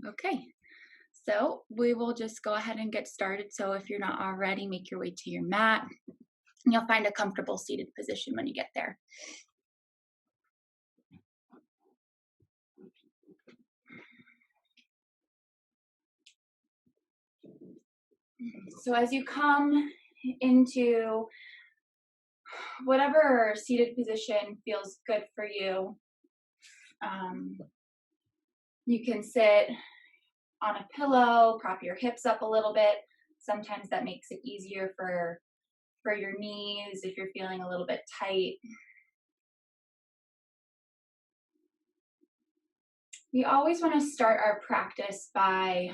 Okay, so we will just go ahead and get started. So if you're not already, make your way to your mat. And you'll find a comfortable seated position when you get there. So as you come into whatever seated position feels good for you, um, you can sit on a pillow, prop your hips up a little bit. Sometimes that makes it easier for your knees if you're feeling a little bit tight. We always want to start our practice by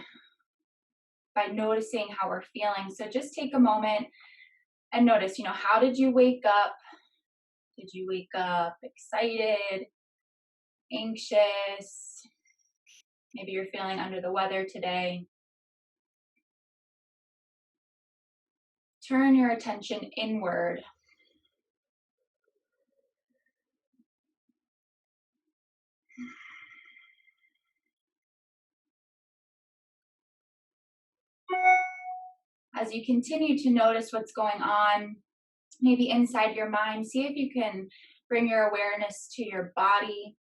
noticing how we're feeling. So just take a moment and notice, how did you wake up? Did you wake up excited, anxious? Maybe you're feeling under the weather today. Turn your attention inward. As you continue to notice what's going on, maybe inside your mind, see if you can bring your awareness to your body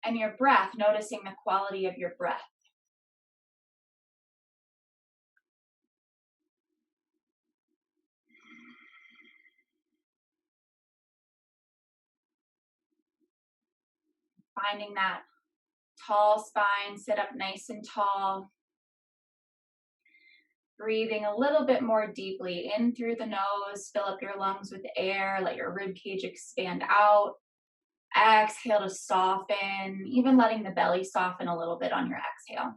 and your breath, noticing the quality of your breath. Finding that tall spine, sit up nice and tall. Breathing a little bit more deeply in through the nose, fill up your lungs with air, let your rib cage expand out. Exhale to soften, even letting the belly soften a little bit on your exhale.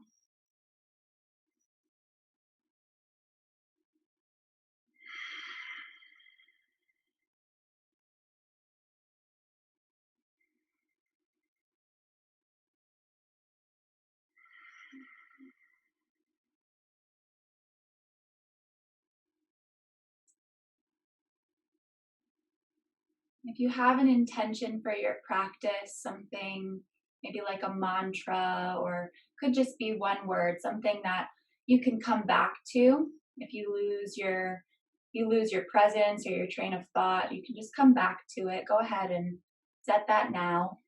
If you have an intention for your practice, something maybe like a mantra, or could just be one word, something that you can come back to. If you lose your presence or your train of thought, you can just come back to it. Go ahead and set that now.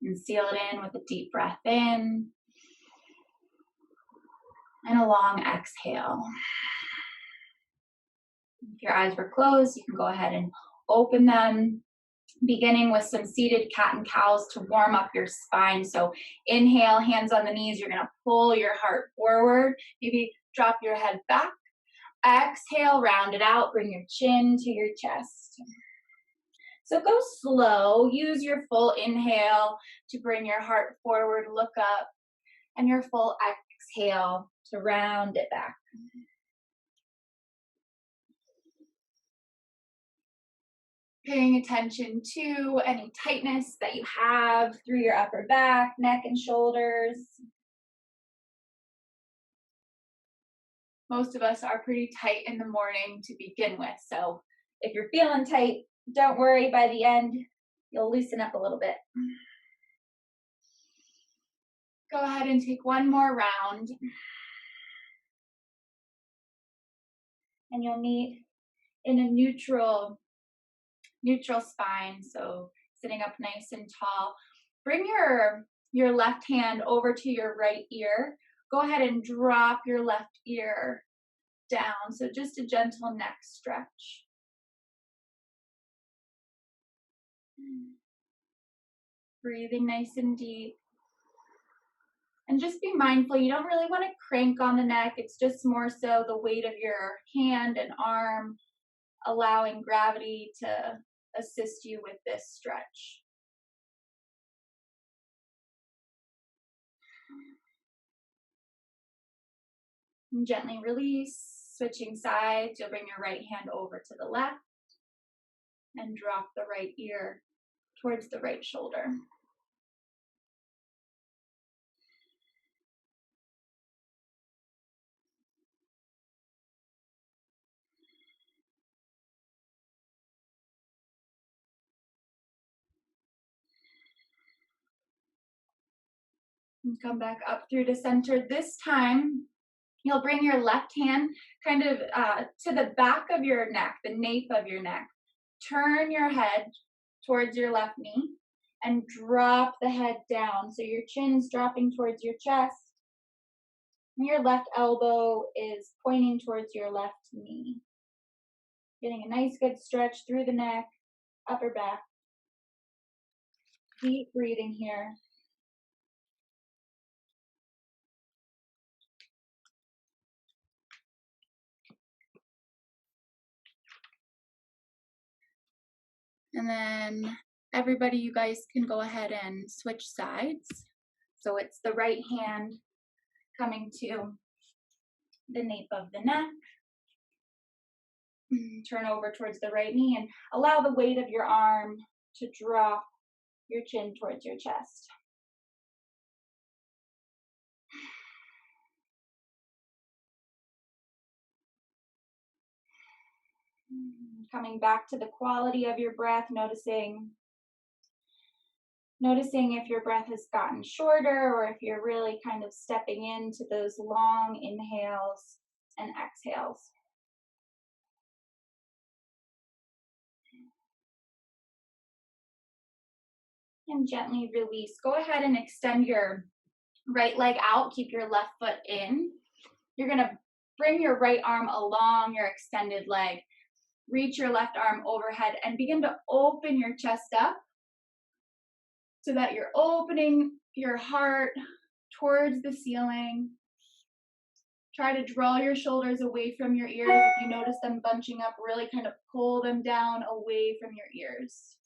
And seal it in with a deep breath in and a long exhale. If your eyes were closed, you can go ahead and open them, beginning with some seated cat and cows to warm up your spine. So inhale, hands on the knees. You're going to pull your heart forward. Maybe drop your head back. Exhale, round it out. Bring your chin to your chest. So go slow. Use your full inhale to bring your heart forward, look up, and your full exhale to round it back. Paying attention to any tightness that you have through your upper back, neck, and shoulders. Most of us are pretty tight in the morning to begin with, so if you're feeling tight, don't worry, by the end, you'll loosen up a little bit. Go ahead and take one more round. And you'll meet in a neutral spine, so sitting up nice and tall. Bring your left hand over to your right ear. Go ahead and drop your left ear down, so just a gentle neck stretch. Breathing nice and deep. And just be mindful, you don't really want to crank on the neck. It's just more so the weight of your hand and arm, allowing gravity to assist you with this stretch. And gently release, switching sides. You'll bring your right hand over to the left and drop the right ear towards the right shoulder. And come back up through to center. This time, you'll bring your left hand kind of to the back of your neck, the nape of your neck. Turn your head towards your left knee and drop the head down. So your chin is dropping towards your chest. And your left elbow is pointing towards your left knee. Getting a nice good stretch through the neck, upper back. Deep breathing here. And then everybody, you guys can go ahead and switch sides. So it's the right hand coming to the nape of the neck. Turn over towards the right knee and allow the weight of your arm to drop your chin towards your chest. Coming back to the quality of your breath, noticing if your breath has gotten shorter or if you're really kind of stepping into those long inhales and exhales. And gently release. Go ahead and extend your right leg out. Keep your left foot in. You're going to bring your right arm along your extended leg. Reach your left arm overhead and begin to open your chest up so that you're opening your heart towards the ceiling. Try to draw your shoulders away from your ears. If you notice them bunching up, really kind of pull them down away from your ears.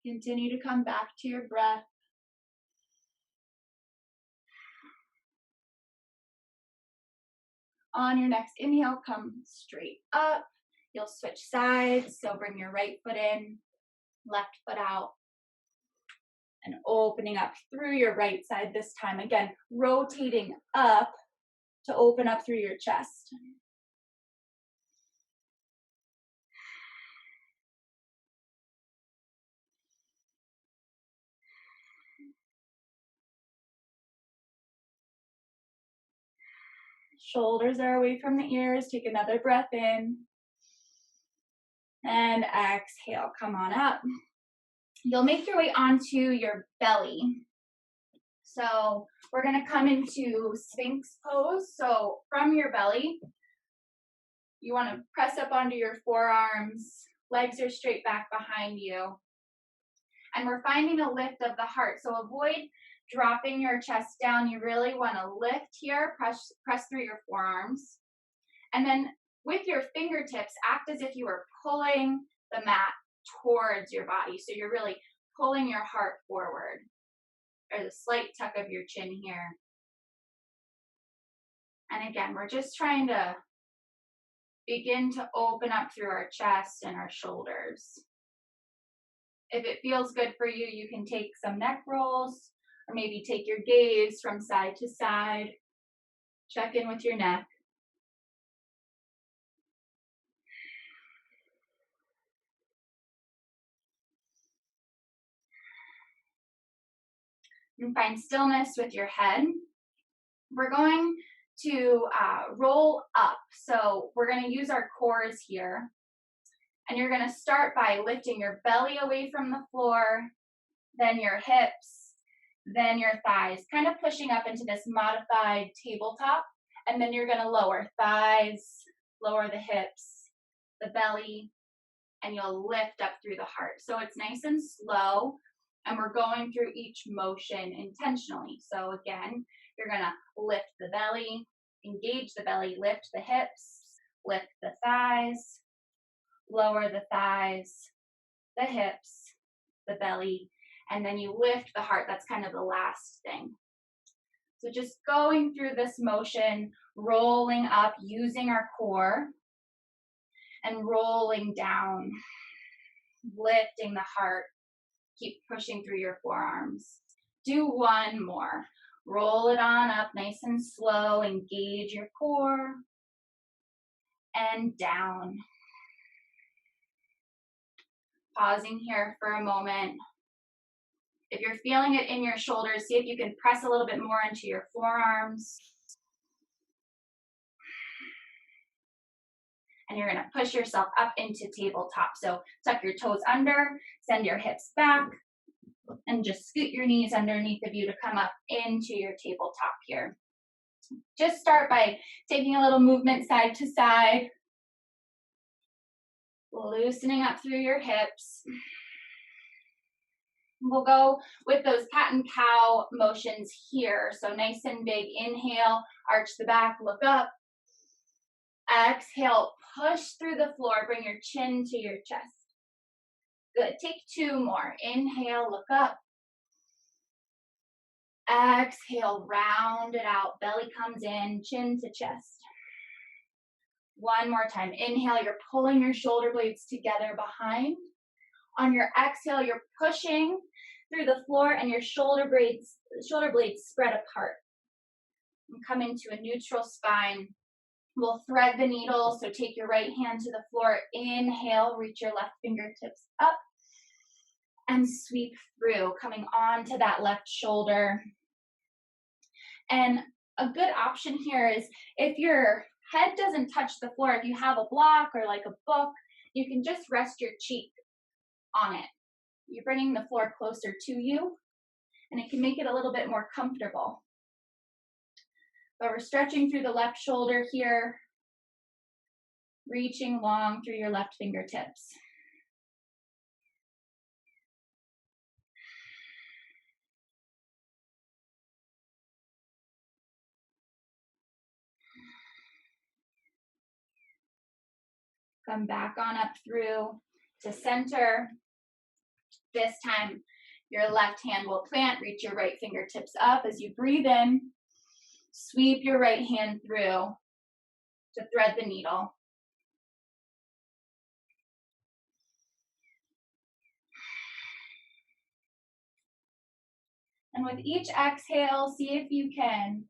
Continue to come back to your breath. On your next inhale, come straight up. You'll switch sides, so bring your right foot in, left foot out, and opening up through your right side this time. Again, rotating up to open up through your chest. Shoulders are away from the ears. Take another breath in. And exhale, come on up. You'll make your way onto your belly. So we're gonna come into Sphinx pose. So from your belly, you wanna press up onto your forearms. Legs are straight back behind you. And we're finding a lift of the heart. So avoid dropping your chest down. You really wanna lift here, press through your forearms. And then with your fingertips, act as if you were pulling the mat towards your body. So you're really pulling your heart forward. There's a slight tuck of your chin here. And again, we're just trying to begin to open up through our chest and our shoulders. If it feels good for you, you can take some neck rolls or maybe take your gaze from side to side. Check in with your neck. And find stillness with your head. We're going to roll up. So we're going to use our cores here. And you're going to start by lifting your belly away from the floor, then your hips, then your thighs, kind of pushing up into this modified tabletop. And then you're going to lower thighs, lower the hips, the belly, and you'll lift up through the heart. So it's nice and slow. And we're going through each motion intentionally. So again, you're gonna lift the belly, engage the belly, lift the hips, lift the thighs, lower the thighs, the hips, the belly, and then you lift the heart. That's kind of the last thing. So just going through this motion, rolling up, using our core, and rolling down, lifting the heart. Keep pushing through your forearms. Do one more. Roll it on up nice and slow. Engage your core. And down. Pausing here for a moment. If you're feeling it in your shoulders, see if you can press a little bit more into your forearms. And you're gonna push yourself up into tabletop. So tuck your toes under, send your hips back, and just scoot your knees underneath of you to come up into your tabletop here. Just start by taking a little movement side to side, loosening up through your hips. We'll go with those cat and cow motions here. So nice and big. Inhale, arch the back, look up. Exhale, push through the floor, bring your chin to your chest. Good, take 2 more. Inhale, look up. Exhale, round it out. Belly comes in, chin to chest. One more time. Inhale, you're pulling your shoulder blades together behind. On your exhale, you're pushing through the floor and your shoulder blades spread apart. And come into a neutral spine. We'll thread the needle, so take your right hand to the floor. Inhale, reach your left fingertips up and sweep through, coming onto that left shoulder. And a good option here is if your head doesn't touch the floor, if you have a block or like a book, you can just rest your cheek on it. You're bringing the floor closer to you, and it can make it a little bit more comfortable. But we're stretching through the left shoulder here, reaching long through your left fingertips. Come back on up through to center. This time, your left hand will plant, reach your right fingertips up as you breathe in. Sweep your right hand through to thread the needle. And with each exhale, see if you can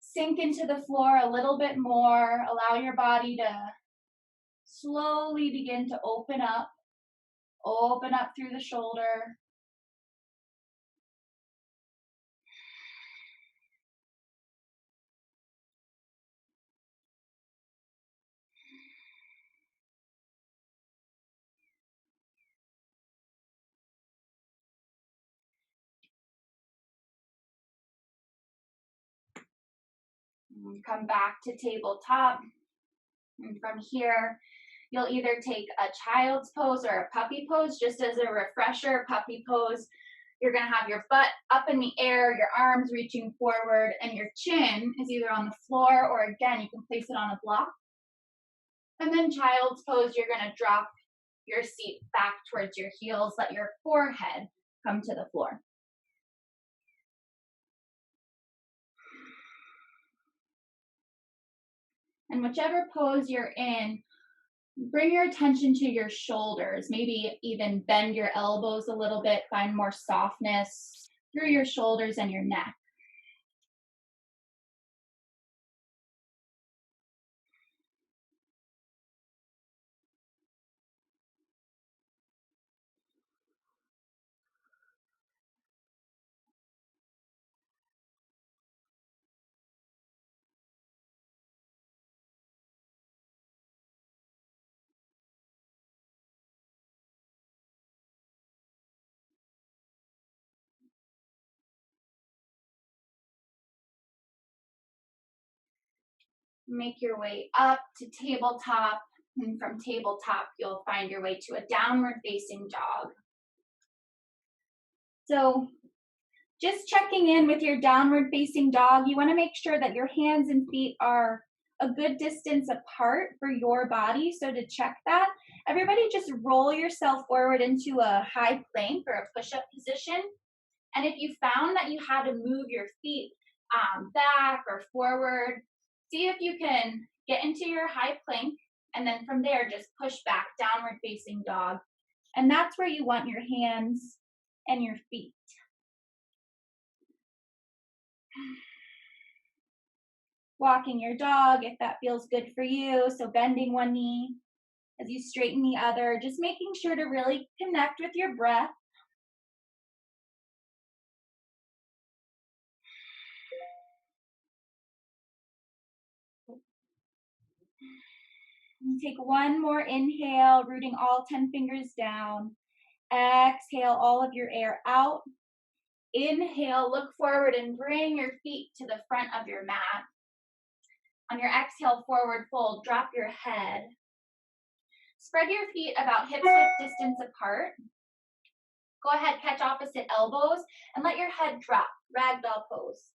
sink into the floor a little bit more. Allow your body to slowly begin to open up through the shoulder. And come back to tabletop. And from here, you'll either take a child's pose or a puppy pose. Just as a refresher, puppy pose, you're gonna have your butt up in the air, your arms reaching forward, and your chin is either on the floor or again, you can place it on a block. And then child's pose, you're gonna drop your seat back towards your heels, let your forehead come to the floor. And whichever pose you're in, bring your attention to your shoulders. Maybe even bend your elbows a little bit, find more softness through your shoulders and your neck. Make your way up to tabletop, and from tabletop, you'll find your way to a downward facing dog. So just checking in with your downward facing dog, you wanna make sure that your hands and feet are a good distance apart for your body. So to check that, everybody just roll yourself forward into a high plank or a push-up position. And if you found that you had to move your feet back or forward, see if you can get into your high plank, and then from there, just push back, downward facing dog. And that's where you want your hands and your feet. Walking your dog if that feels good for you, so bending one knee, As you straighten the other, just making sure to really connect with your breath. And take one more inhale, rooting all 10 fingers down. Exhale all of your air out. Inhale, look forward and bring your feet to the front of your mat. On your exhale, forward fold, drop your head. Spread your feet about hip-width distance apart. Go ahead, catch opposite elbows and let your head drop, ragdoll pose.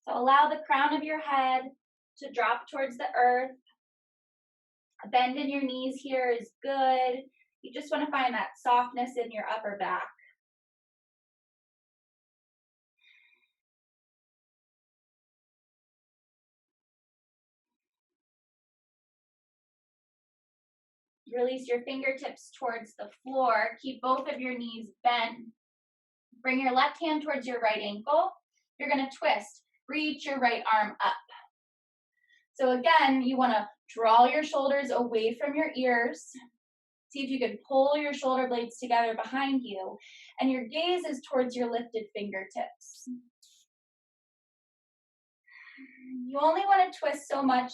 So allow the crown of your head to drop towards the earth. A bend in your knees here is good. You just want to find that softness in your upper back. Release your fingertips towards the floor. Keep both of your knees bent. Bring your left hand towards your right ankle. You're going to twist. Reach your right arm up. So again, you want to draw your shoulders away from your ears. See if you can pull your shoulder blades together behind you, and your gaze is towards your lifted fingertips. You only want to twist so much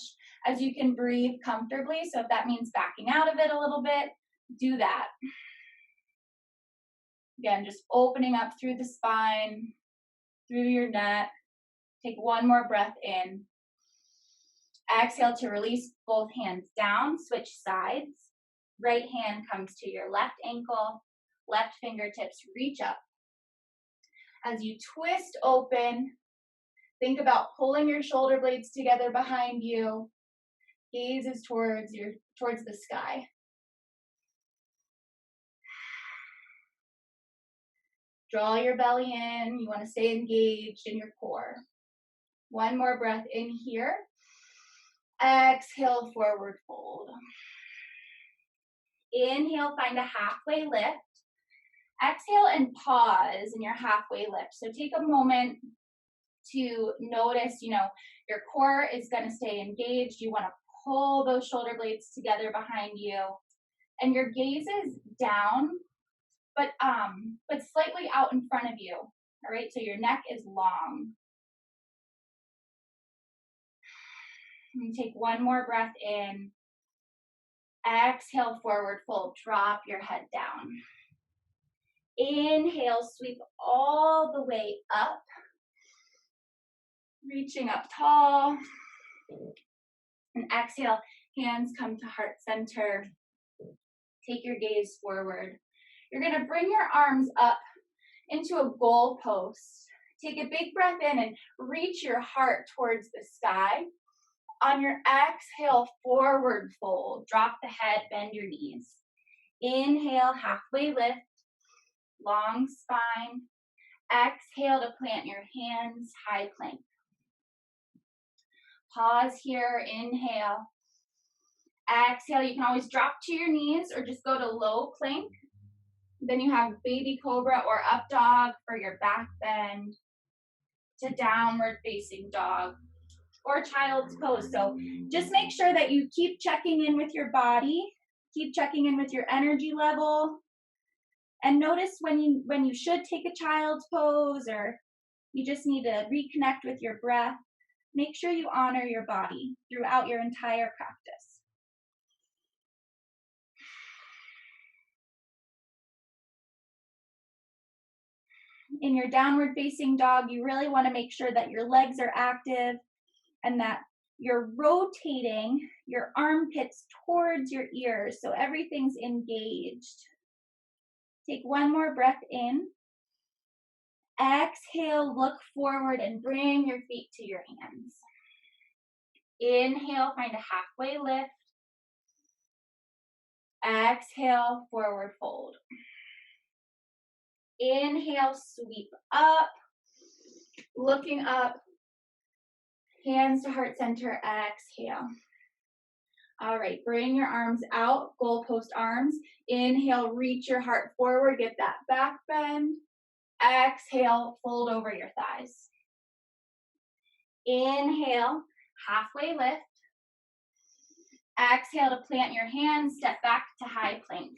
as you can breathe comfortably, so if that means backing out of it a little bit, do that. Again, just opening up through the spine, through your neck. Take one more breath in. Exhale to release both hands down, switch sides. Right hand comes to your left ankle, left fingertips reach up. As you twist open, think about pulling your shoulder blades together behind you. Gaze is towards the sky. Draw your belly in. You want to stay engaged in your core. One more breath in here. Exhale, forward fold. Inhale, find a halfway lift. Exhale and pause in your halfway lift. So take a moment to notice, your core is going to stay engaged. You want to pull those shoulder blades together behind you. And your gaze is down, but slightly out in front of you. All right, so your neck is long. And take one more breath in. Exhale, forward fold. Drop your head down. Inhale, sweep all the way up. Reaching up tall. And exhale, hands come to heart center. Take your gaze forward. You're going to bring your arms up into a goal post. Take a big breath in and reach your heart towards the sky. On your exhale, forward fold. Drop the head, bend your knees. Inhale, halfway lift. Long spine. Exhale to plant your hands, high plank. Pause here, inhale. Exhale, you can always drop to your knees or just go to low plank. Then you have baby cobra or up dog for your back bend, to downward facing dog or child's pose. So just make sure that you keep checking in with your body, keep checking in with your energy level, and notice when you should take a child's pose or you just need to reconnect with your breath. Make sure you honor your body throughout your entire practice. In your downward facing dog, you really want to make sure that your legs are active and that you're rotating your armpits towards your ears so everything's engaged. Take one more breath in. Exhale, look forward and bring your feet to your hands. Inhale, find a halfway lift. Exhale, forward fold. Inhale, sweep up, looking up, hands to heart center, exhale. All right, bring your arms out, goalpost arms. Inhale, reach your heart forward, get that back bend. Exhale, fold over your thighs. Inhale, halfway lift. Exhale to plant your hands, step back to high plank.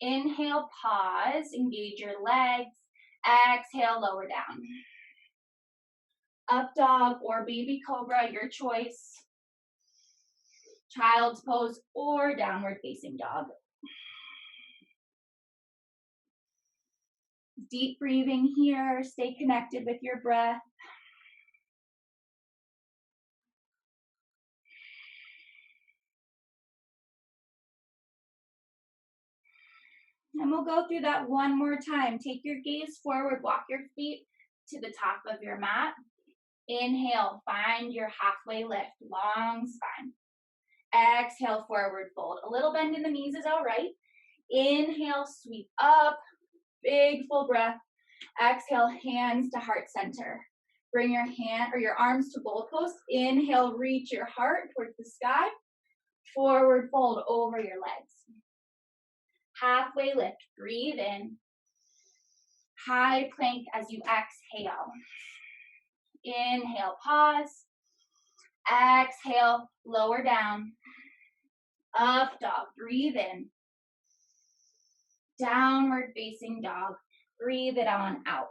Inhale, pause, engage your legs. Exhale, lower down. Up dog or baby cobra, your choice. Child's pose or downward facing dog. Deep breathing here, stay connected with your breath. And we'll go through that one more time. Take your gaze forward, walk your feet to the top of your mat. Inhale, find your halfway lift, long spine. Exhale, forward fold. A little bend in the knees is all right. Inhale, sweep up, big full breath. Exhale, hands to heart center. Bring your hand or your arms to goalpost. Inhale, reach your heart towards the sky. Forward fold over your legs. Halfway lift, breathe in. High plank as you exhale. Inhale, pause. Exhale, lower down. Up dog, breathe in. Downward facing dog, breathe it on out.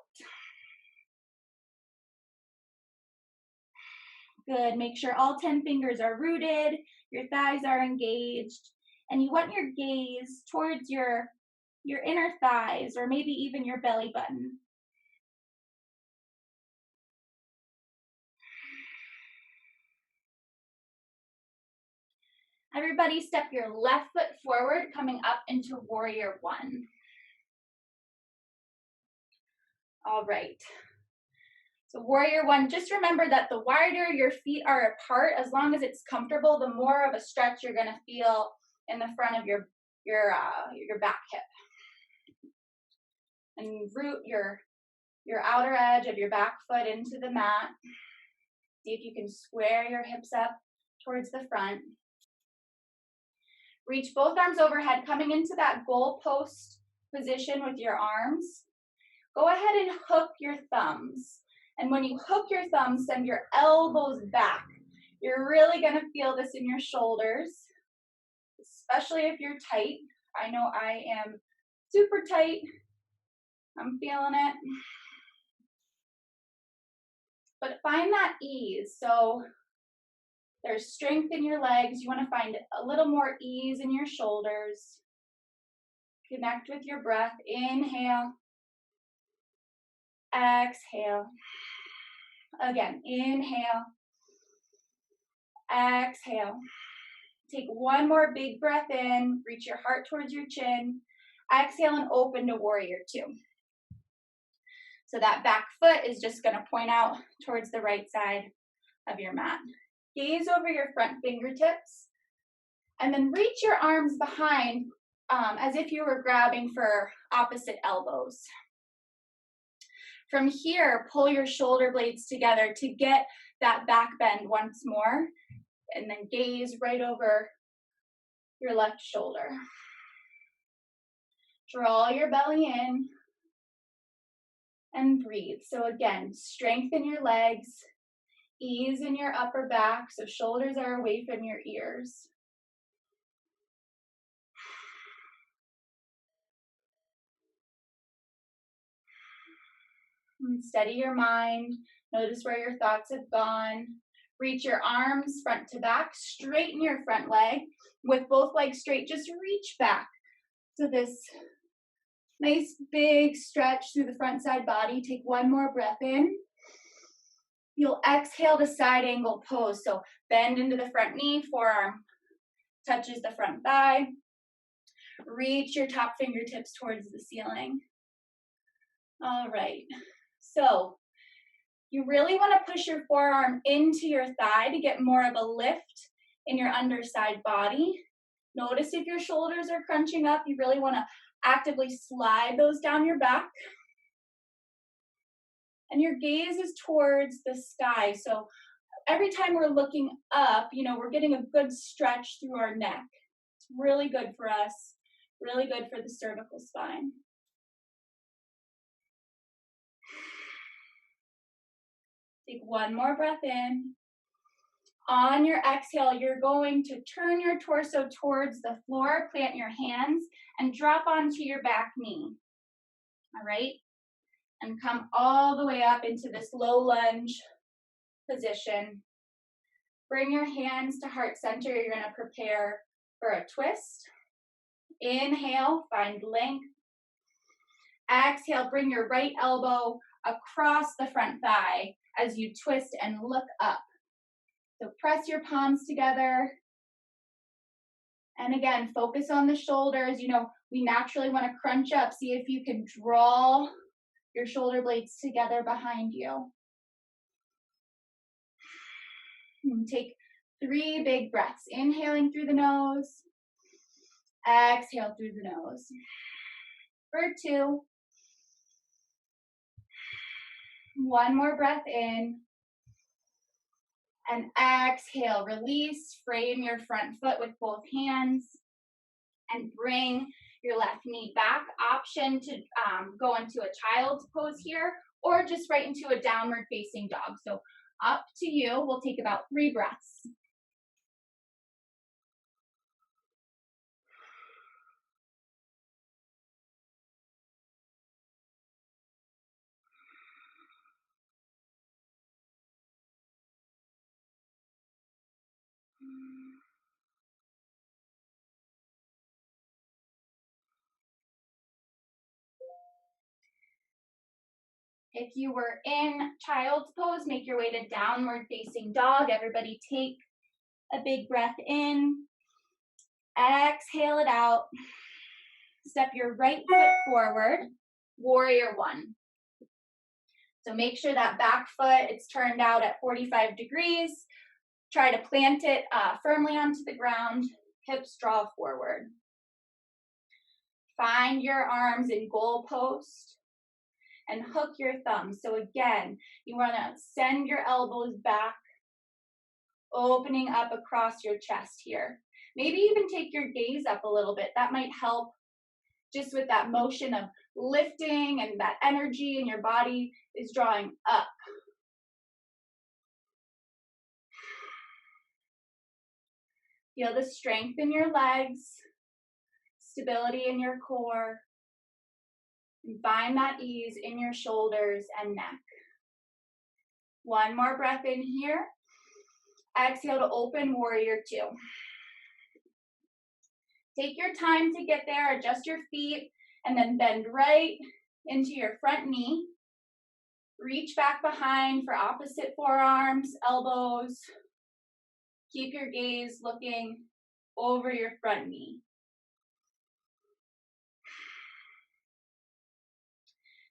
Good, make sure all 10 fingers are rooted, your thighs are engaged, and you want your gaze towards your inner thighs or maybe even your belly button. Everybody step your left foot forward, coming up into warrior one. All right. So warrior one, just remember that the wider your feet are apart, as long as it's comfortable, the more of a stretch you're gonna feel in the front of your back hip. And root your outer edge of your back foot into the mat. See if you can square your hips up towards the front. Reach both arms overhead, coming into that goal post position with your arms. Go ahead and hook your thumbs. And when you hook your thumbs, send your elbows back. You're really gonna feel this in your shoulders, especially if you're tight. I know I am super tight. I'm feeling it. But find that ease. So there's strength in your legs. You want to find a little more ease in your shoulders. Connect with your breath. Inhale. Exhale. Again, inhale. Exhale. Take one more big breath in. Reach your heart towards your chin. Exhale and open to warrior two. So that back foot is just going to point out towards the right side of your mat. Gaze over your front fingertips, and then reach your arms behind as if you were grabbing for opposite elbows. From here, pull your shoulder blades together to get that back bend once more, and then gaze right over your left shoulder. Draw your belly in and breathe. So again, strengthen your legs. Ease in your upper back so shoulders are away from your ears. And steady your mind. Notice where your thoughts have gone. Reach your arms front to back. Straighten your front leg. With both legs straight, just reach back. So this nice big stretch through the front side body. Take one more breath in. You'll exhale to side angle pose. So bend into the front knee, forearm touches the front thigh. Reach your top fingertips towards the ceiling. All right. So you really want to push your forearm into your thigh to get more of a lift in your underside body. Notice if your shoulders are crunching up, you really want to actively slide those down your back. And your gaze is towards the sky. So every time we're looking up, we're getting a good stretch through our neck. It's really good for us, really good for the cervical spine. Take one more breath in. On your exhale, you're going to turn your torso towards the floor, plant your hands, and drop onto your back knee. All right? And come all the way up into this low lunge position. Bring your hands to heart center. You're going to prepare for a twist. Inhale, find length. Exhale, bring your right elbow across the front thigh as you twist and look up. So press your palms together. And again, focus on the shoulders. You know, we naturally want to crunch up. See if you can draw your shoulder blades together behind you. And take 3 big breaths. Inhaling through the nose. Exhale through the nose. For 2. 1 more breath in. And exhale, release, frame your front foot with both hands, and bring your left knee back. Option to go into a child's pose here, or just right into a downward facing dog. So up to you. We'll take about 3 breaths. If you were in child's pose, make your way to downward facing dog. Everybody take a big breath in. Exhale it out. Step your right foot forward. Warrior 1. So make sure that back foot, it's turned out at 45 degrees. Try to plant it firmly onto the ground. Hips draw forward. Find your arms in goal post and hook your thumbs. So again, you want to send your elbows back, opening up across your chest here. Maybe even take your gaze up a little bit. That might help just with that motion of lifting, and that energy in your body is drawing up. Feel the strength in your legs, stability in your core, and find that ease in your shoulders and neck. 1 more breath in here. Exhale to open, warrior 2. Take your time to get there, adjust your feet, and then bend right into your front knee. Reach back behind for opposite forearms, elbows. Keep your gaze looking over your front knee.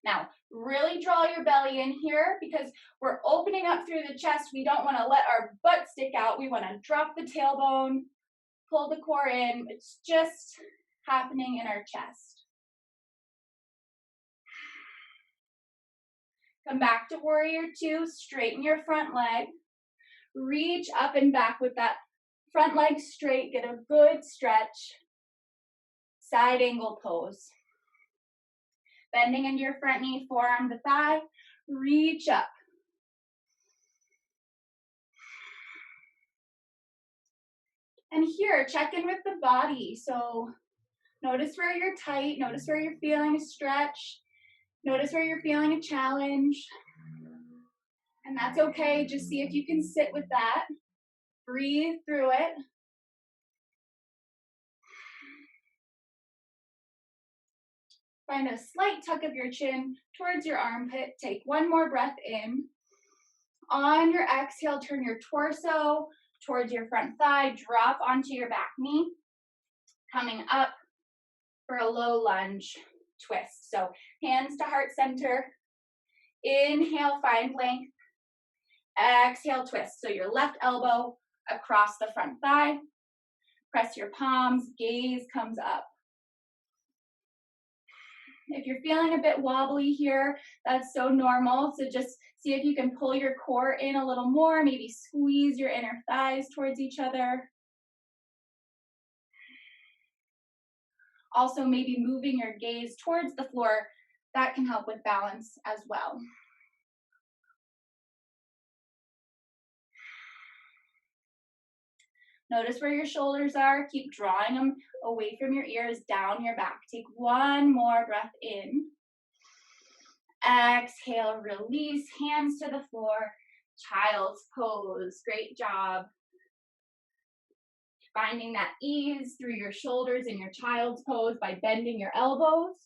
Now, really draw your belly in here because we're opening up through the chest. We don't want to let our butt stick out. We want to drop the tailbone, pull the core in. It's just happening in our chest. Come back to warrior 2. Straighten your front leg. Reach up and back with that front leg straight. Get a good stretch. Side angle pose. Bending into your front knee, forearm to thigh. Reach up. And here, check in with the body. So notice where you're tight. Notice where you're feeling a stretch. Notice where you're feeling a challenge. And that's okay. Just see if you can sit with that. Breathe through it. Find a slight tuck of your chin towards your armpit. Take 1 more breath in. On your exhale, turn your torso towards your front thigh. Drop onto your back knee. Coming up for a low lunge twist. So hands to heart center. Inhale, find length. Exhale, twist. So your left elbow across the front thigh. Press your palms, gaze comes up. If you're feeling a bit wobbly here, that's so normal. So just see if you can pull your core in a little more, maybe squeeze your inner thighs towards each other. Also, maybe moving your gaze towards the floor, that can help with balance as well. Notice where your shoulders are. Keep drawing them away from your ears, down your back. Take one more breath in. Exhale, release, hands to the floor. Child's pose. Great job. Finding that ease through your shoulders in your child's pose by bending your elbows.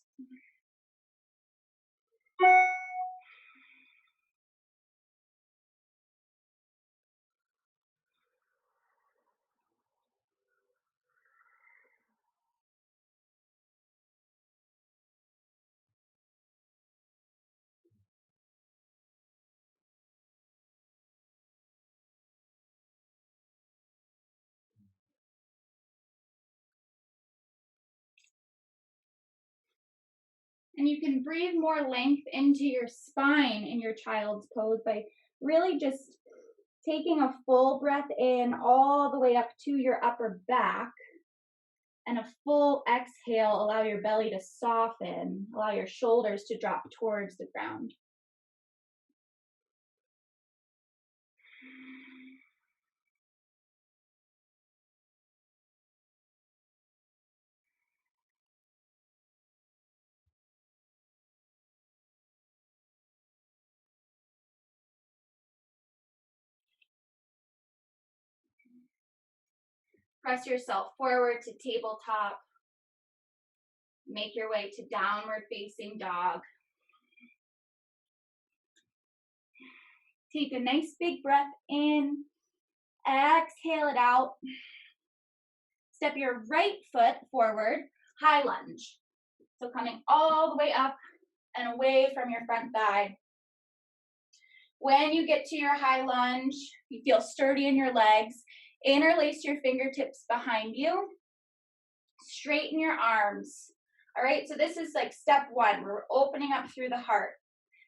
And you can breathe more length into your spine in your child's pose by really just taking a full breath in all the way up to your upper back, and a full exhale. Allow your belly to soften, allow your shoulders to drop towards the ground. Press yourself forward to tabletop. Make your way to downward facing dog. Take a nice big breath in. Exhale it out. Step your right foot forward, high lunge. So coming all the way up and away from your front thigh. When you get to your high lunge, you feel sturdy in your legs. Interlace your fingertips behind you. Straighten your arms. All right, so this is like step one. We're opening up through the heart.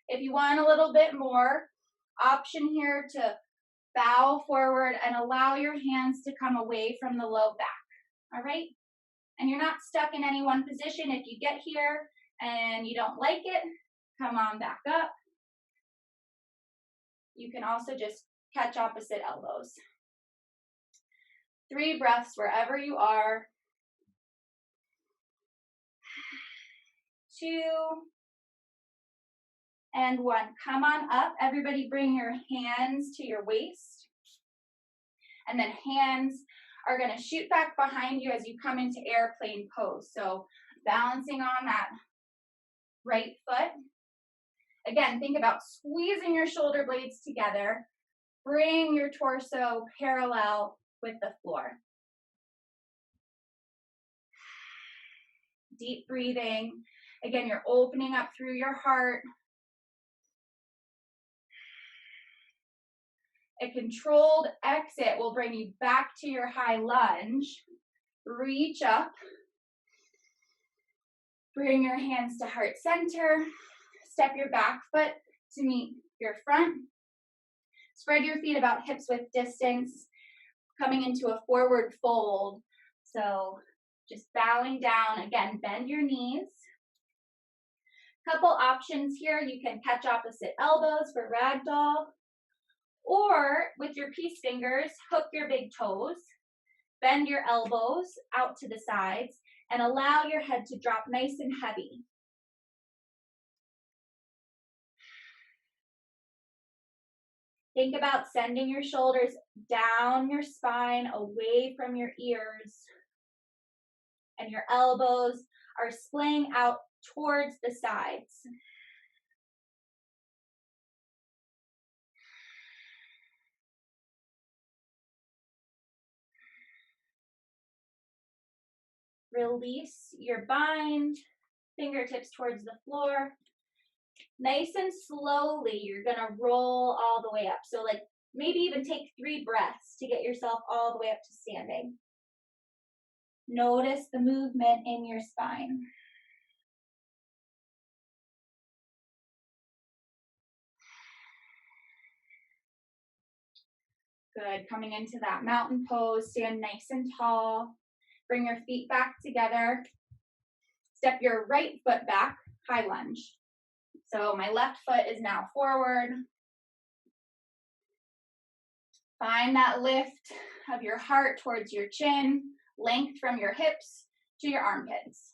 If you want a little bit more, option here to bow forward and allow your hands to come away from the low back. All right? And you're not stuck in any one position. If you get here and you don't like it, come on back up. You can also just catch opposite elbows. 3 breaths wherever you are. 2 and 1. Come on up. Everybody bring your hands to your waist. And then hands are going to shoot back behind you as you come into airplane pose. So balancing on that right foot. Again, think about squeezing your shoulder blades together. Bring your torso parallel with the floor. Deep breathing. Again, you're opening up through your heart. A controlled exit will bring you back to your high lunge. Reach up. Bring your hands to heart center. Step your back foot to meet your front. Spread your feet about hips width distance, coming into a forward fold. So just bowing down. Again, bend your knees. Couple options here. You can catch opposite elbows for ragdoll. Or with your peace fingers, hook your big toes, bend your elbows out to the sides, and allow your head to drop nice and heavy. Think about sending your shoulders down your spine, away from your ears, and your elbows are splaying out towards the sides. Release your bind, fingertips towards the floor. Nice and slowly, you're gonna roll all the way up. So like maybe even take 3 breaths to get yourself all the way up to standing. Notice the movement in your spine. Good, coming into that mountain pose, stand nice and tall. Bring your feet back together. Step your right foot back, high lunge. So my left foot is now forward. Find that lift of your heart towards your chin, length from your hips to your armpits.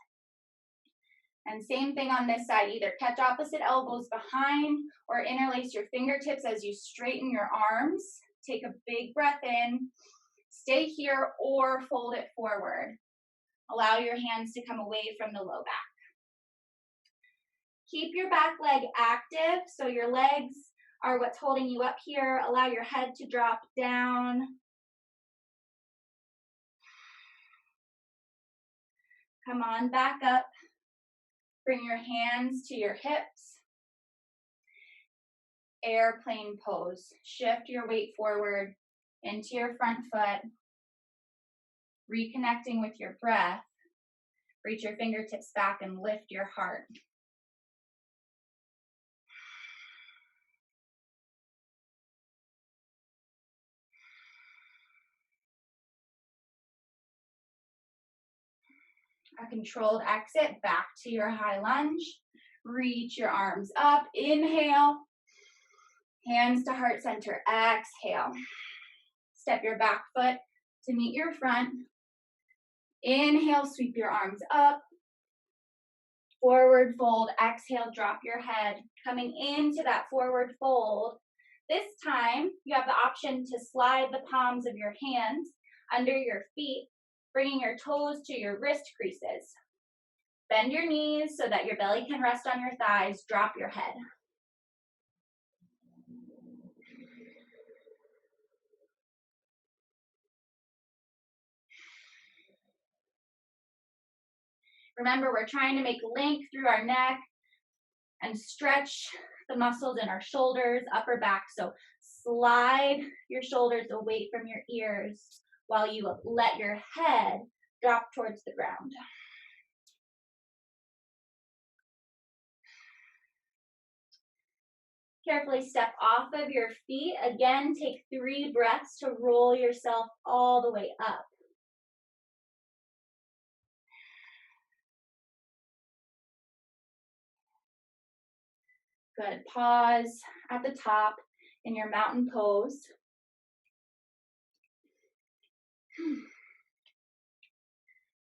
And same thing on this side, either catch opposite elbows behind or interlace your fingertips as you straighten your arms. Take a big breath in, stay here or fold it forward. Allow your hands to come away from the low back. Keep your back leg active, so your legs are what's holding you up here. Allow your head to drop down. Come on back up. Bring your hands to your hips. Airplane pose. Shift your weight forward into your front foot. Reconnecting with your breath. Reach your fingertips back and lift your heart. A controlled exit back to your high lunge. Reach your arms up. Inhale. Hands to heart center. Exhale. Step your back foot to meet your front. Inhale, sweep your arms up. Forward fold. Exhale, drop your head. Coming into that forward fold. This time, you have the option to slide the palms of your hands under your feet, bringing your toes to your wrist creases. Bend your knees so that your belly can rest on your thighs. Drop your head. Remember, we're trying to make length through our neck and stretch the muscles in our shoulders, upper back. So slide your shoulders away from your ears while you let your head drop towards the ground. Carefully step off of your feet. Again, take 3 breaths to roll yourself all the way up. Good. Pause at the top in your mountain pose.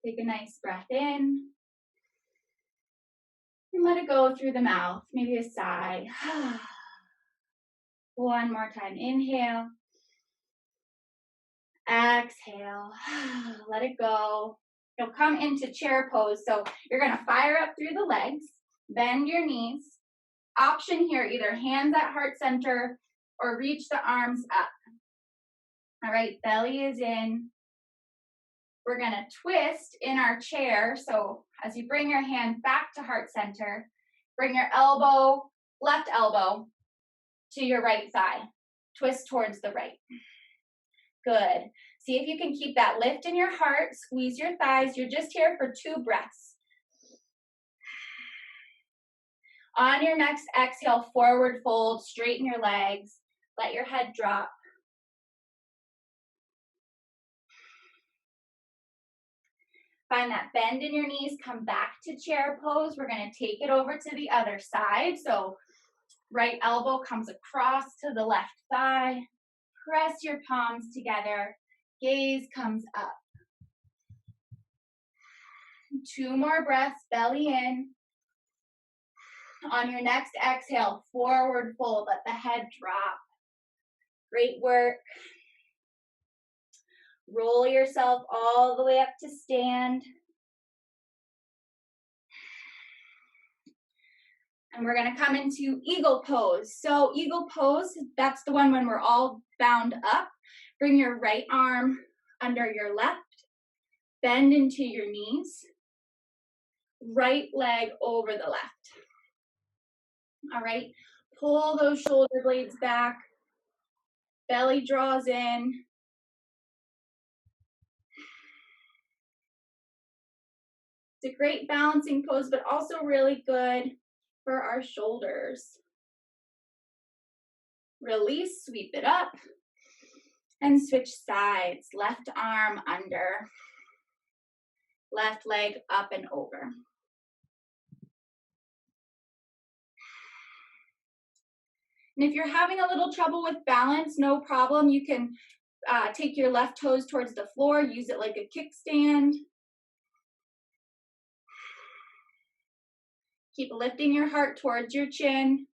Take a nice breath in. And let it go through the mouth. Maybe a sigh. One more time. Inhale. Exhale. Let it go. You'll come into chair pose. So you're going to fire up through the legs. Bend your knees. Option here, either hands at heart center or reach the arms up. All right, belly is in. We're going to twist in our chair. So as you bring your hand back to heart center, bring your elbow, left elbow, to your right thigh. Twist towards the right. Good. See if you can keep that lift in your heart. Squeeze your thighs. You're just here for 2 breaths. On your next exhale, forward fold, straighten your legs. Let your head drop. Find that bend in your knees. Come back to chair pose. We're going to take it over to the other side. So right elbow comes across to the left thigh. Press your palms together. Gaze comes up. 2 more breaths, belly in. On your next exhale, forward fold. Let the head drop. Great work. Roll yourself all the way up to stand. And we're going to come into eagle pose. So eagle pose, that's the one when we're all bound up. Bring your right arm under your left. Bend into your knees. Right leg over the left. All right. Pull those shoulder blades back. Belly draws in. It's a great balancing pose, but also really good for our shoulders. Release, sweep it up, and switch sides. Left arm under, left leg up and over. And if you're having a little trouble with balance, no problem. You can take your left toes towards the floor, use it like a kickstand. Keep lifting your heart towards your chin.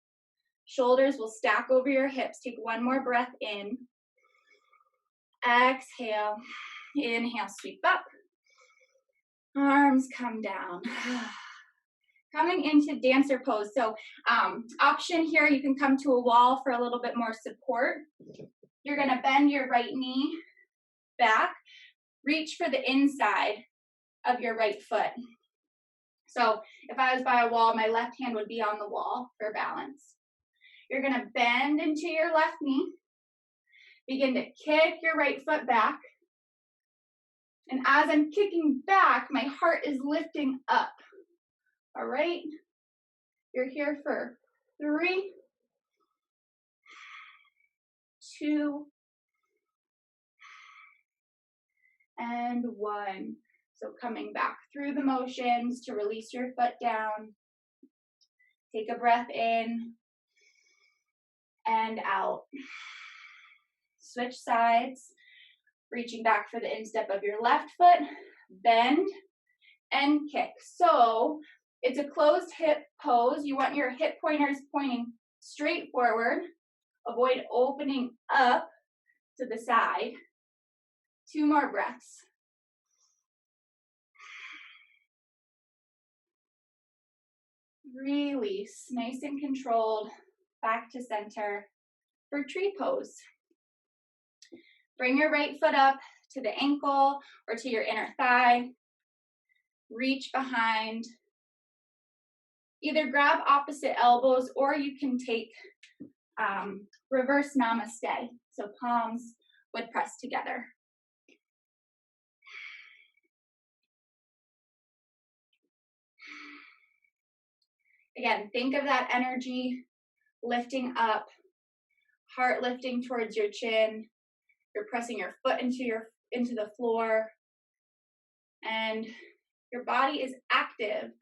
Shoulders will stack over your hips. Take one more breath in. Exhale. Inhale, sweep up. Arms come down. Coming into dancer pose. So option here, you can come to a wall for a little bit more support. You're gonna bend your right knee back. Reach for the inside of your right foot. So if I was by a wall, my left hand would be on the wall for balance. You're gonna bend into your left knee. Begin to kick your right foot back. And as I'm kicking back, my heart is lifting up. All right? You're here for 3, 2, and 1. So coming back through the motions to release your foot down. Take a breath in and out. Switch sides. Reaching back for the instep of your left foot. Bend and kick. So it's a closed hip pose. You want your hip pointers pointing straight forward. Avoid opening up to the side. 2 more breaths. Release, nice and controlled, back to center for tree pose. Bring your right foot up to the ankle or to your inner thigh. Reach behind. Either grab opposite elbows or you can take reverse namaste. So palms would press together. Again, think of that energy lifting up, heart lifting towards your chin. You're pressing your foot into the floor, and your body is active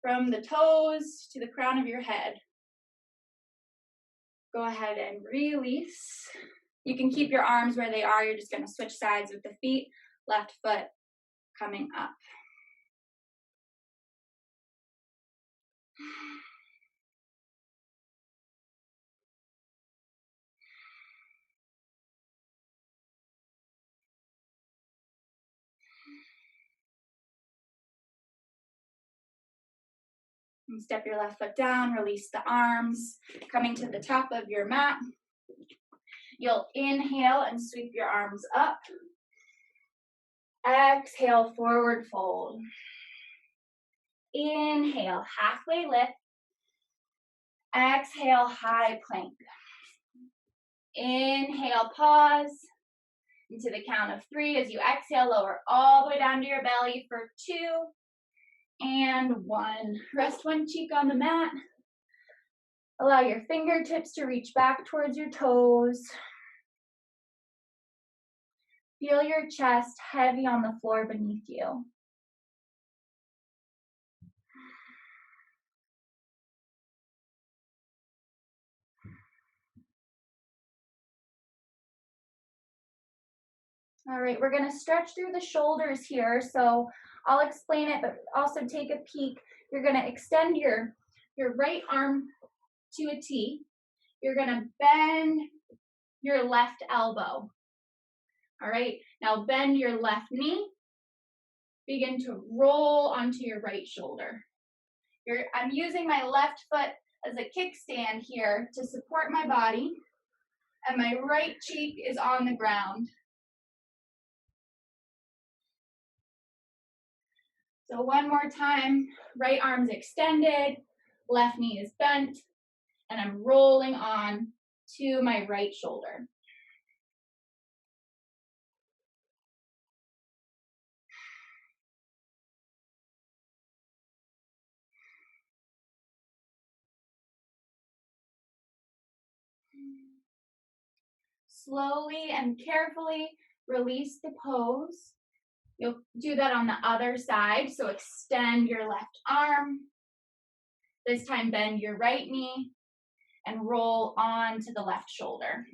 from the toes to the crown of your head. Go ahead and release. You can keep your arms where they are. You're just going to switch sides with the feet. Left foot coming up. And step your left foot down, release the arms, coming to the top of your mat. You'll inhale and sweep your arms up. Exhale, forward fold. Inhale, halfway lift. Exhale, high plank. Inhale, pause. Into the count of 3 as you exhale, lower all the way down to your belly for 2 and 1. Rest one cheek on the mat. Allow your fingertips to reach back towards your toes. Feel your chest heavy on the floor beneath you. All right, we're going to stretch through the shoulders here. So I'll explain it, but also take a peek. You're going to extend your right arm to a T. You're going to bend your left elbow. All right, now bend your left knee. Begin to roll onto your right shoulder. I'm using my left foot as a kickstand here to support my body, and my right cheek is on the ground. So one more time, right arm's extended, left knee is bent, and I'm rolling on to my right shoulder. Slowly and carefully release the pose. You'll do that on the other side, so extend your left arm. This time bend your right knee and roll onto the left shoulder.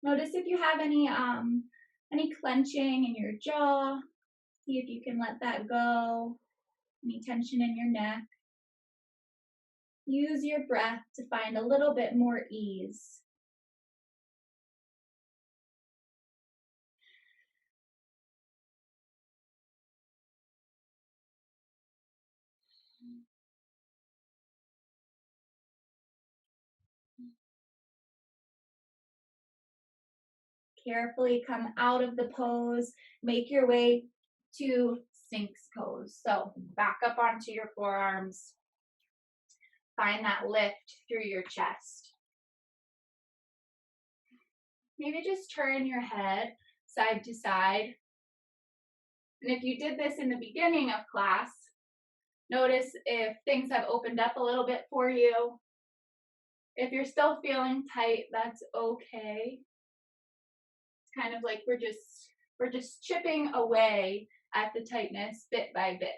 Notice if you have any clenching in your jaw. See if you can let that go. Any tension in your neck. Use your breath to find a little bit more ease. Carefully come out of the pose. Make your way to Sphinx pose. So back up onto your forearms. Find that lift through your chest. Maybe just turn your head side to side. And if you did this in the beginning of class, notice if things have opened up a little bit for you. If you're still feeling tight, that's okay. It's kind of like we're just chipping away at the tightness bit by bit.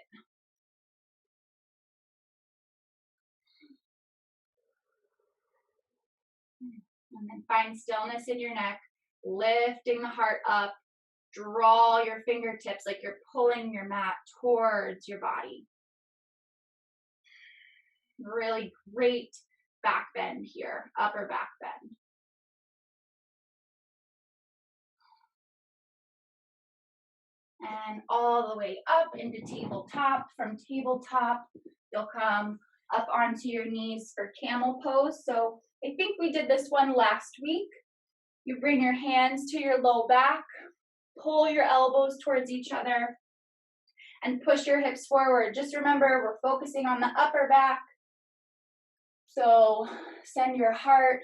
And then find stillness in your neck, lifting the heart up. Draw your fingertips like you're pulling your mat towards your body. Really great back bend here, upper back bend. And all the way up into tabletop. From tabletop, you'll come up onto your knees for camel pose. So I think we did this one last week. You bring your hands to your low back, pull your elbows towards each other, and push your hips forward. Just remember, we're focusing on the upper back. So send your heart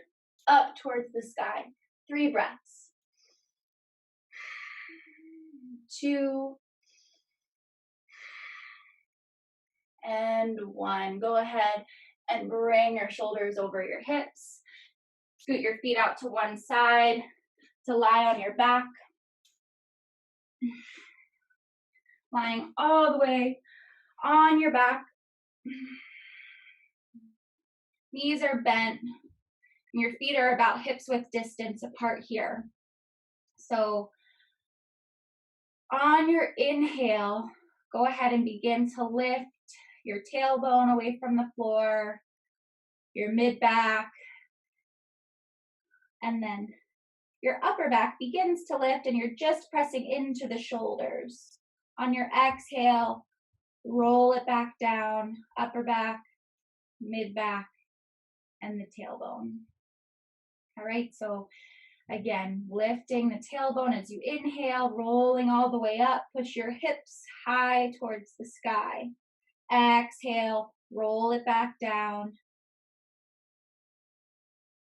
up towards the sky. 3 breaths. 2 and 1. Go ahead and bring your shoulders over your hips. Scoot your feet out to one side to lie on your back. Lying all the way on your back. Knees are bent. And your feet are about hips width distance apart here. So on your inhale, go ahead and begin to lift your tailbone away from the floor, your mid back, and then your upper back begins to lift and you're just pressing into the shoulders. On your exhale, roll it back down, upper back, mid back, and the tailbone. All right, so again, lifting the tailbone as you inhale, rolling all the way up, push your hips high towards the sky. Exhale, roll it back down.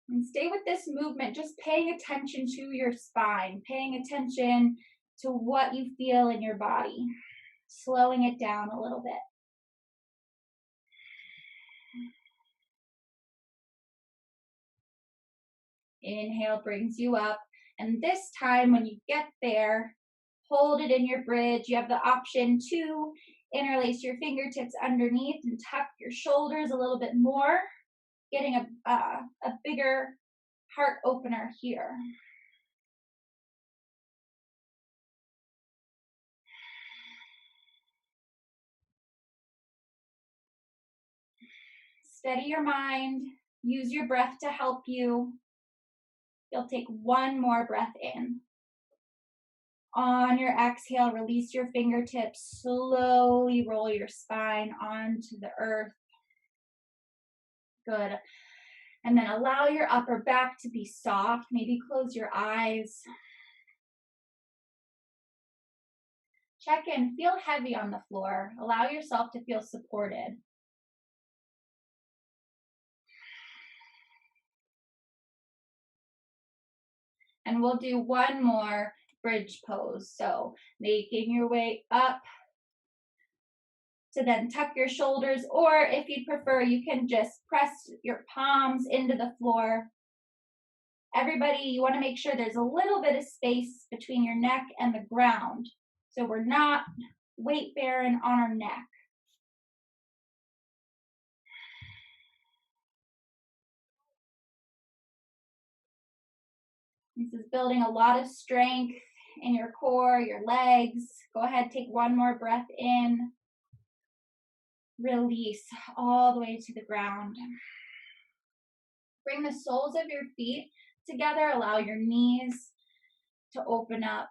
And stay with this movement, just paying attention to your spine, paying attention to what you feel in your body, slowing it down a little bit. Inhale brings you up, and this time when you get there, hold it in your bridge. You have the option to interlace your fingertips underneath and tuck your shoulders a little bit more, getting a bigger heart opener here. Steady your mind, use your breath to help you. You'll take one more breath in. On your exhale, release your fingertips, slowly roll your spine onto the earth. Good. And then allow your upper back to be soft. Maybe close your eyes. Check in, feel heavy on the floor. Allow yourself to feel supported. And we'll do one more bridge pose. So making your way up to then tuck your shoulders, or if you'd prefer, you can just press your palms into the floor. Everybody, you want to make sure there's a little bit of space between your neck and the ground. So we're not weight bearing on our neck. This is building a lot of strength in your core, your legs. Go ahead, take one more breath in. Release all the way to the ground. Bring the soles of your feet together. Allow your knees to open up.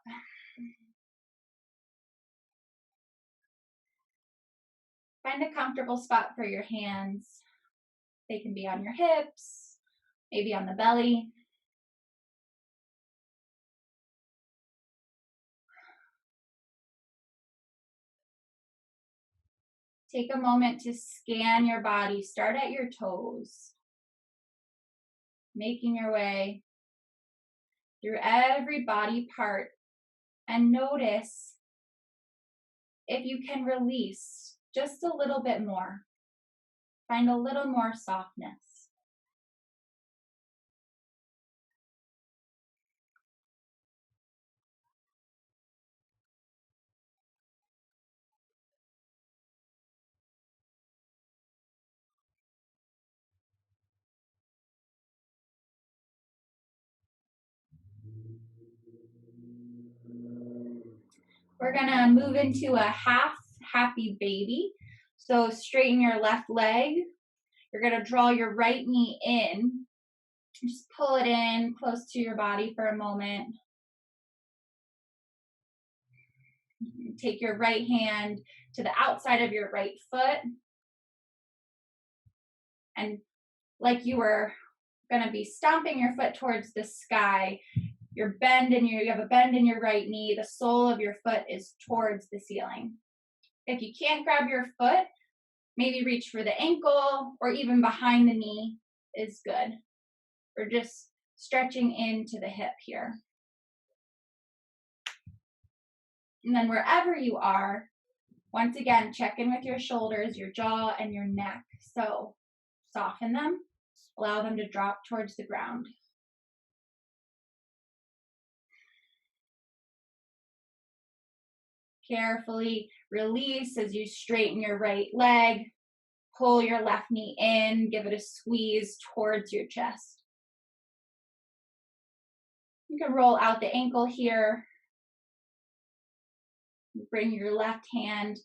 Find a comfortable spot for your hands. They can be on your hips, maybe on the belly. Take a moment to scan your body. Start at your toes, making your way through every body part, and notice if you can release just a little bit more. Find a little more softness. We're gonna move into a half happy baby. So straighten your left leg. You're gonna draw your right knee in. Just pull it in close to your body for a moment. Take your right hand to the outside of your right foot. And like you were gonna be stomping your foot towards the sky, you have a bend in your right knee. The sole of your foot is towards the ceiling. If you can't grab your foot, maybe reach for the ankle or even behind the knee is good. We're just stretching into the hip here. And then wherever you are, once again, check in with your shoulders, your jaw, and your neck. So soften them, allow them to drop towards the ground. Carefully release as you straighten your right leg. Pull your left knee in, give it a squeeze towards your chest. You can roll out the ankle here. Bring your left hand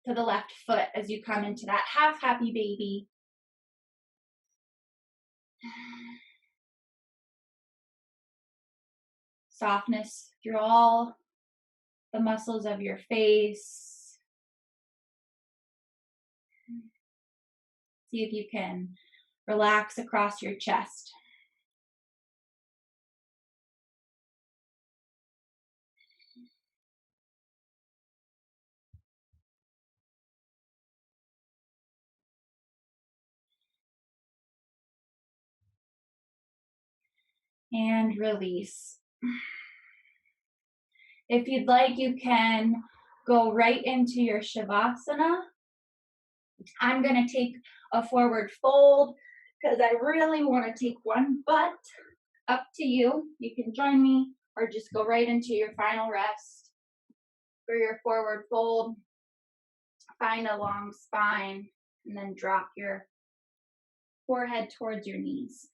to the left foot as you come into that half happy baby. Softness through all the muscles of your face. See if you can relax across your chest. And release. If you'd like, you can go right into your Shavasana. I'm going to take a forward fold because I really want to take one, but up to you. You can join me or just go right into your final rest. For your forward fold, find a long spine and then drop your forehead towards your knees.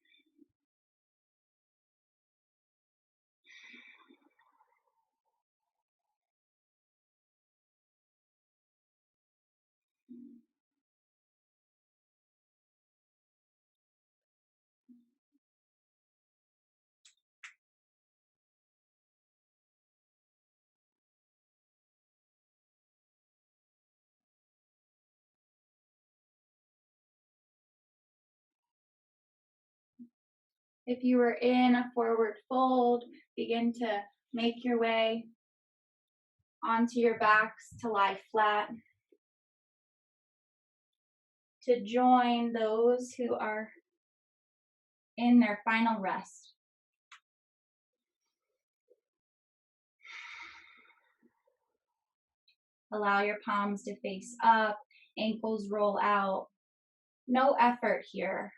If you were in a forward fold, begin to make your way onto your backs to lie flat. To join those who are in their final rest. Allow your palms to face up, ankles roll out. No effort here.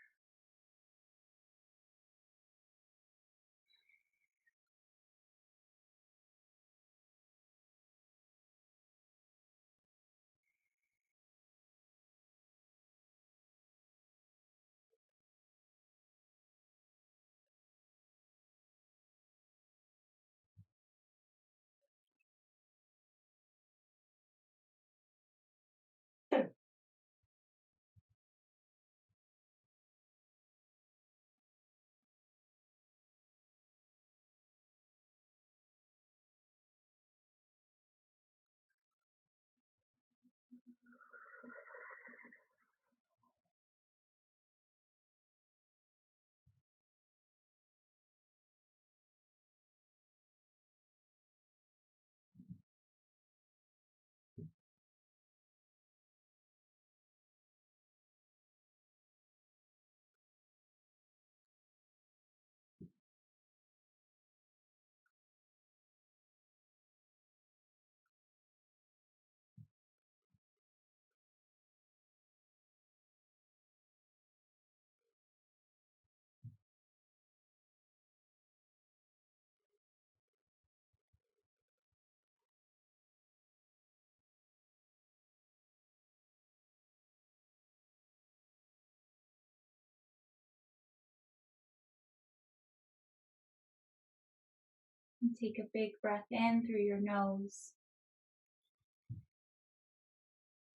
And take a big breath in through your nose.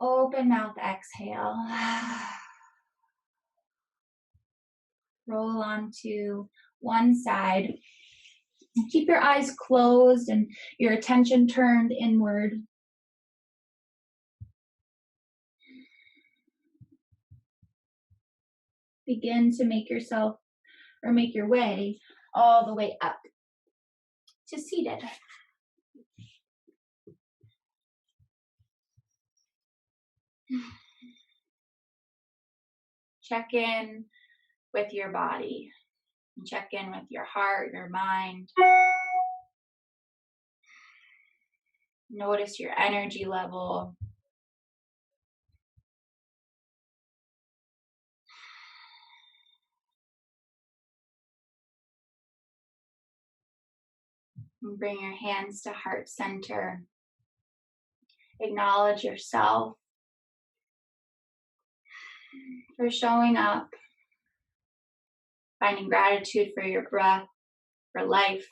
Open mouth, exhale. Roll onto one side. Keep your eyes closed and your attention turned inward. Begin to make your way all the way up to seated. Check in with your body. Check in with your heart, your mind. Notice your energy level. And bring your hands to heart center. Acknowledge yourself for showing up, finding gratitude for your breath, for life.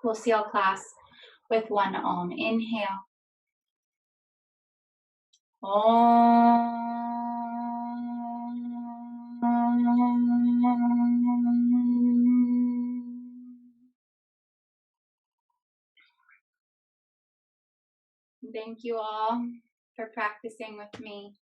We'll seal class with one Om. Inhale. Thank you all for practicing with me.